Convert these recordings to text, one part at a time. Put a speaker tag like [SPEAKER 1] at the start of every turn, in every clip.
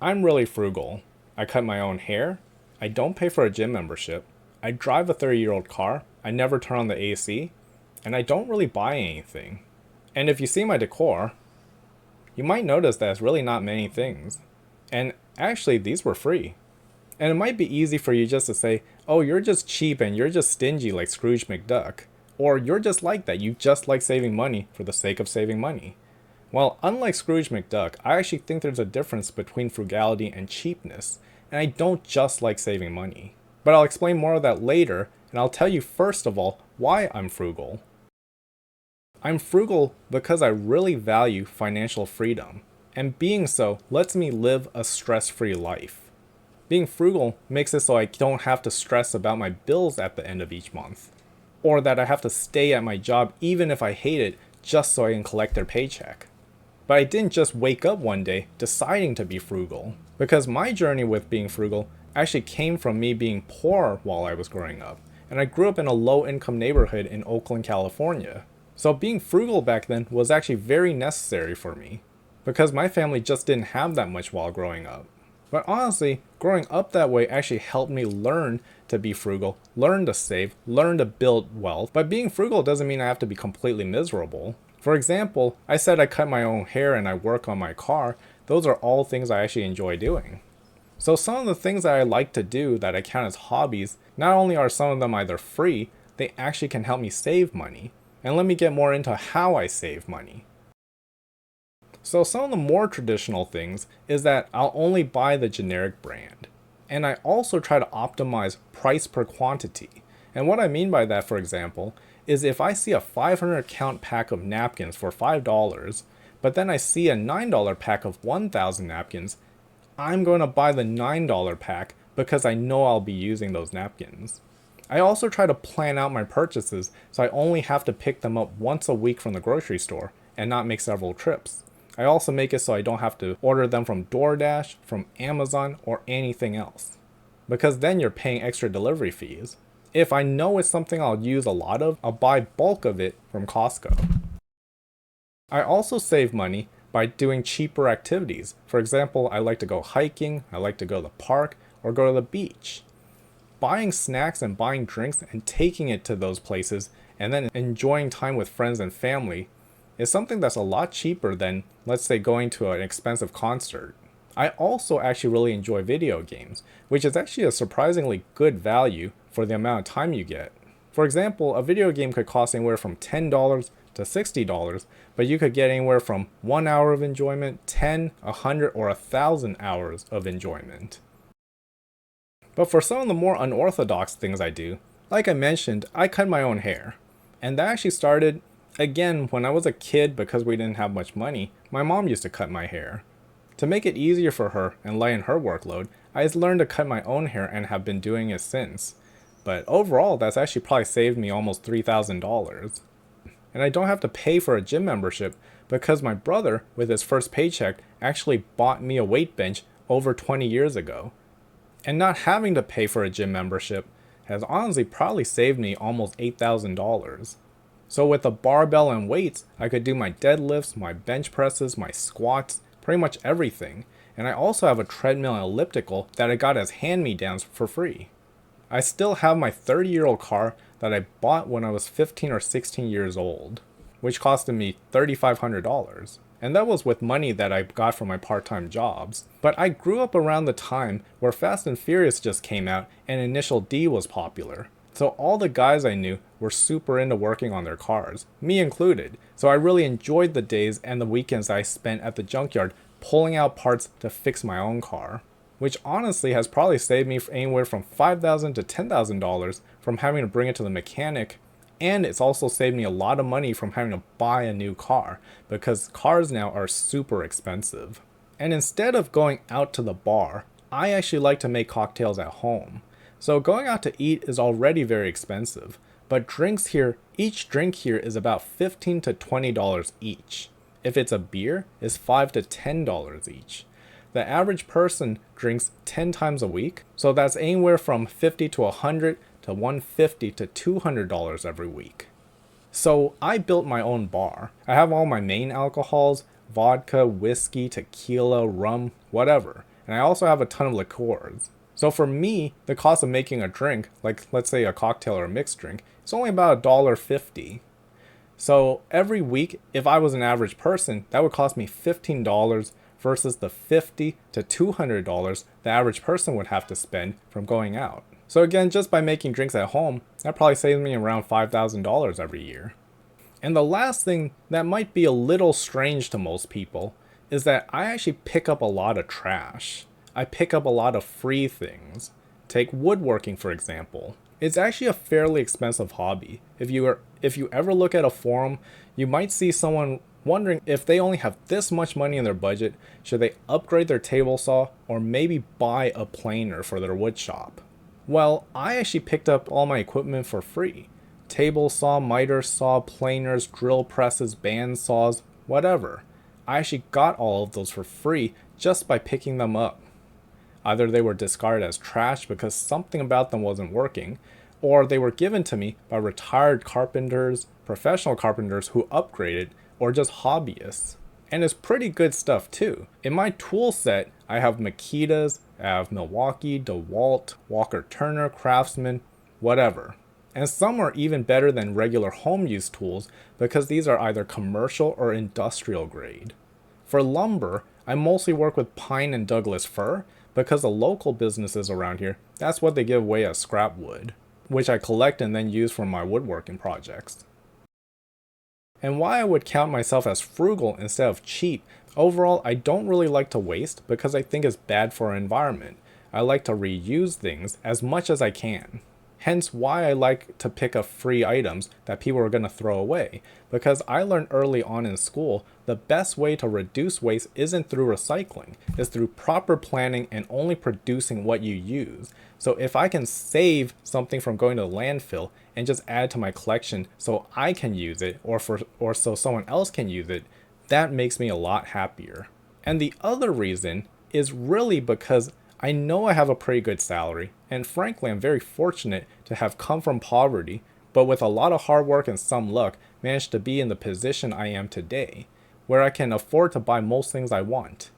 [SPEAKER 1] I'm really frugal. I cut my own hair. I don't pay for a gym membership. I drive a 30-year-old car. I never turn on the AC. And I don't really buy anything. And if you see my decor, you might notice that it's really not many things. And actually, these were free. And it might be easy for you just to say, oh, you're just cheap and you're just stingy like Scrooge McDuck. Or you're just like that, you just like saving money for the sake of saving money. Well, unlike Scrooge McDuck, I actually think there's a difference between frugality and cheapness, and I don't just like saving money. But I'll explain more of that later, and I'll tell you first of all why I'm frugal. I'm frugal because I really value financial freedom, and being so lets me live a stress-free life. Being frugal makes it so I don't have to stress about my bills at the end of each month, or that I have to stay at my job even if I hate it just so I can collect their paycheck. But I didn't just wake up one day deciding to be frugal, because my journey with being frugal actually came from me being poor while I was growing up, and I grew up in a low-income neighborhood in Oakland, California. So being frugal back then was actually very necessary for me, because my family just didn't have that much while growing up. But honestly, growing up that way actually helped me learn to be frugal, learn to save, learn to build wealth. But being frugal doesn't mean I have to be completely miserable. For example, I said I cut my own hair and I work on my car. Those are all things I actually enjoy doing. So some of the things that I like to do that I count as hobbies, not only are some of them either free, they actually can help me save money. And let me get more into how I save money. So some of the more traditional things is that I'll only buy the generic brand. And I also try to optimize price per quantity. And what I mean by that, for example, is if I see a 500 count pack of napkins for $5, but then I see a $9 pack of 1,000 napkins, I'm going to buy the $9 pack because I know I'll be using those napkins. I also try to plan out my purchases so I only have to pick them up once a week from the grocery store and not make several trips. I also make it so I don't have to order them from DoorDash, from Amazon, or anything else, because then you're paying extra delivery fees. If I know it's something I'll use a lot of, I'll buy bulk of it from Costco. I also save money by doing cheaper activities. For example, I like to go hiking, I like to go to the park, or go to the beach. Buying snacks and buying drinks and taking it to those places and then enjoying time with friends and family is something that's a lot cheaper than, let's say, going to an expensive concert. I also actually really enjoy video games, which is actually a surprisingly good value for the amount of time you get. For example, a video game could cost anywhere from $10 to $60, but you could get anywhere from 1 hour of enjoyment, 10, 100, or 1,000 hours of enjoyment. But for some of the more unorthodox things I do, like I mentioned, I cut my own hair. And that actually started, again, when I was a kid because we didn't have much money. My mom used to cut my hair. To make it easier for her and lighten her workload, I just learned to cut my own hair and have been doing it since. But overall, that's actually probably saved me almost $3,000. And I don't have to pay for a gym membership because my brother, with his first paycheck, actually bought me a weight bench over 20 years ago. And not having to pay for a gym membership has honestly probably saved me almost $8,000. So with a barbell and weights, I could do my deadlifts, my bench presses, my squats, pretty much everything. And I also have a treadmill and elliptical that I got as hand-me-downs for free. I still have my 30-year-old car that I bought when I was 15 or 16 years old, which costed me $3,500. And that was with money that I got from my part-time jobs. But I grew up around the time where Fast and Furious just came out and Initial D was popular. So all the guys I knew were super into working on their cars, me included. So I really enjoyed the days and the weekends I spent at the junkyard pulling out parts to fix my own car, which honestly has probably saved me anywhere from $5,000 to $10,000 from having to bring it to the mechanic. And it's also saved me a lot of money from having to buy a new car, because cars now are super expensive. And instead of going out to the bar, I actually like to make cocktails at home. So going out to eat is already very expensive, but each drink here is about $15 to $20 each. If it's a beer, it's $5 to $10 each. The average person drinks 10 times a week, so that's anywhere from $50 to $100 to $150 to $200 every week. So I built my own bar. I have all my main alcohols, vodka, whiskey, tequila, rum, whatever. and I also have a ton of liqueurs. So for me, the cost of making a drink, like let's say a cocktail or a mixed drink, is only about $1.50. So every week, if I was an average person, that would cost me $15 versus the $50 to $200 the average person would have to spend from going out. So again, just by making drinks at home, that probably saves me around $5,000 every year. And the last thing that might be a little strange to most people is that I actually pick up a lot of trash. I pick up a lot of free things. Take woodworking, for example. It's actually a fairly expensive hobby. If you ever look at a forum, you might see someone wondering if they only have this much money in their budget, should they upgrade their table saw or maybe buy a planer for their wood shop? Well, I actually picked up all my equipment for free. Table saw, miter saw, planers, drill presses, band saws, whatever. I actually got all of those for free just by picking them up. Either they were discarded as trash because something about them wasn't working, or they were given to me by retired carpenters, professional carpenters who upgraded, or just hobbyists. And it's pretty good stuff too. In my tool set, I have Makitas, I have Milwaukee, DeWalt, Walker Turner, Craftsman, whatever. And some are even better than regular home use tools because these are either commercial or industrial grade. For lumber, I mostly work with pine and Douglas fir because the local businesses around here, that's what they give away as scrap wood, which I collect and then use for my woodworking projects. And why I would count myself as frugal instead of cheap, overall I don't really like to waste because I think it's bad for our environment. I like to reuse things as much as I can. Hence why I like to pick up free items that people are going to throw away, because I learned early on in school the best way to reduce waste isn't through recycling, it's through proper planning and only producing what you use. So if I can save something from going to the landfill and just add to my collection so I can use it or so someone else can use it, that makes me a lot happier. And the other reason is really because I know I have a pretty good salary, and frankly I'm very fortunate to have come from poverty, but with a lot of hard work and some luck managed to be in the position I am today, where I can afford to buy most things I want.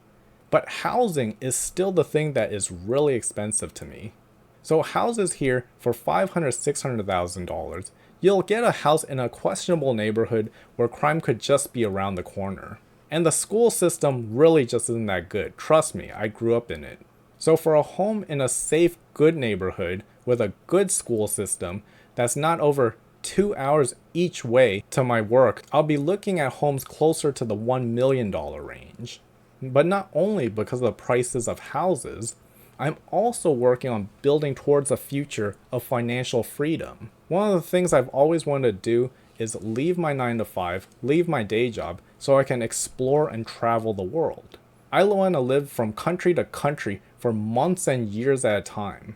[SPEAKER 1] But housing is still the thing that is really expensive to me. So houses here for $500,000, $600,000, you'll get a house in a questionable neighborhood where crime could just be around the corner. And the school system really just isn't that good, trust me, I grew up in it. So for a home in a safe, good neighborhood with a good school system that's not over 2 hours each way to my work, I'll be looking at homes closer to the $1 million range. But not only because of the prices of houses, I'm also working on building towards a future of financial freedom. One of the things I've always wanted to do is leave my 9 to 5, leave my day job, so I can explore and travel the world. I want to live from country to country for months and years at a time.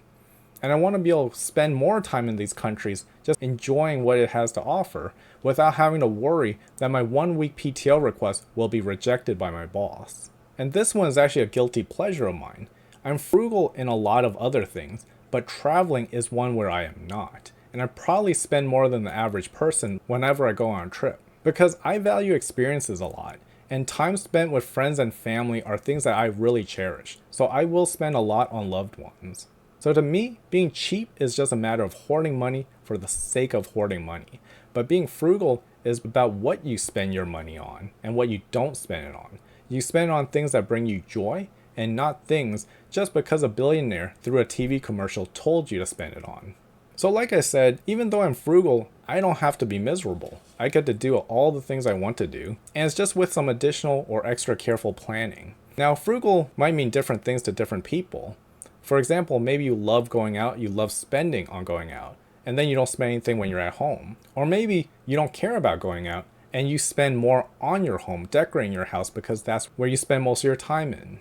[SPEAKER 1] And I want to be able to spend more time in these countries just enjoying what it has to offer without having to worry that my 1 week PTO request will be rejected by my boss. And this one is actually a guilty pleasure of mine. I'm frugal in a lot of other things, but traveling is one where I am not. And I probably spend more than the average person whenever I go on a trip. Because I value experiences a lot. And time spent with friends and family are things that I really cherish, so I will spend a lot on loved ones. So to me, being cheap is just a matter of hoarding money for the sake of hoarding money. But being frugal is about what you spend your money on and what you don't spend it on. You spend it on things that bring you joy and not things just because a billionaire through a TV commercial told you to spend it on. So like I said, even though I'm frugal, I don't have to be miserable. I get to do all the things I want to do, and it's just with some additional or extra careful planning. Now, frugal might mean different things to different people. For example, maybe you love going out, you love spending on going out, and then you don't spend anything when you're at home. Or maybe you don't care about going out, and you spend more on your home, decorating your house because that's where you spend most of your time in.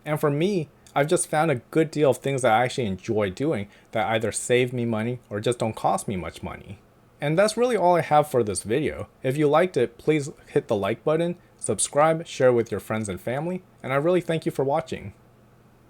[SPEAKER 1] And for me, I've just found a good deal of things that I actually enjoy doing that either save me money or just don't cost me much money. And that's really all I have for this video. If you liked it, please hit the like button, subscribe, share with your friends and family, and I really thank you for watching.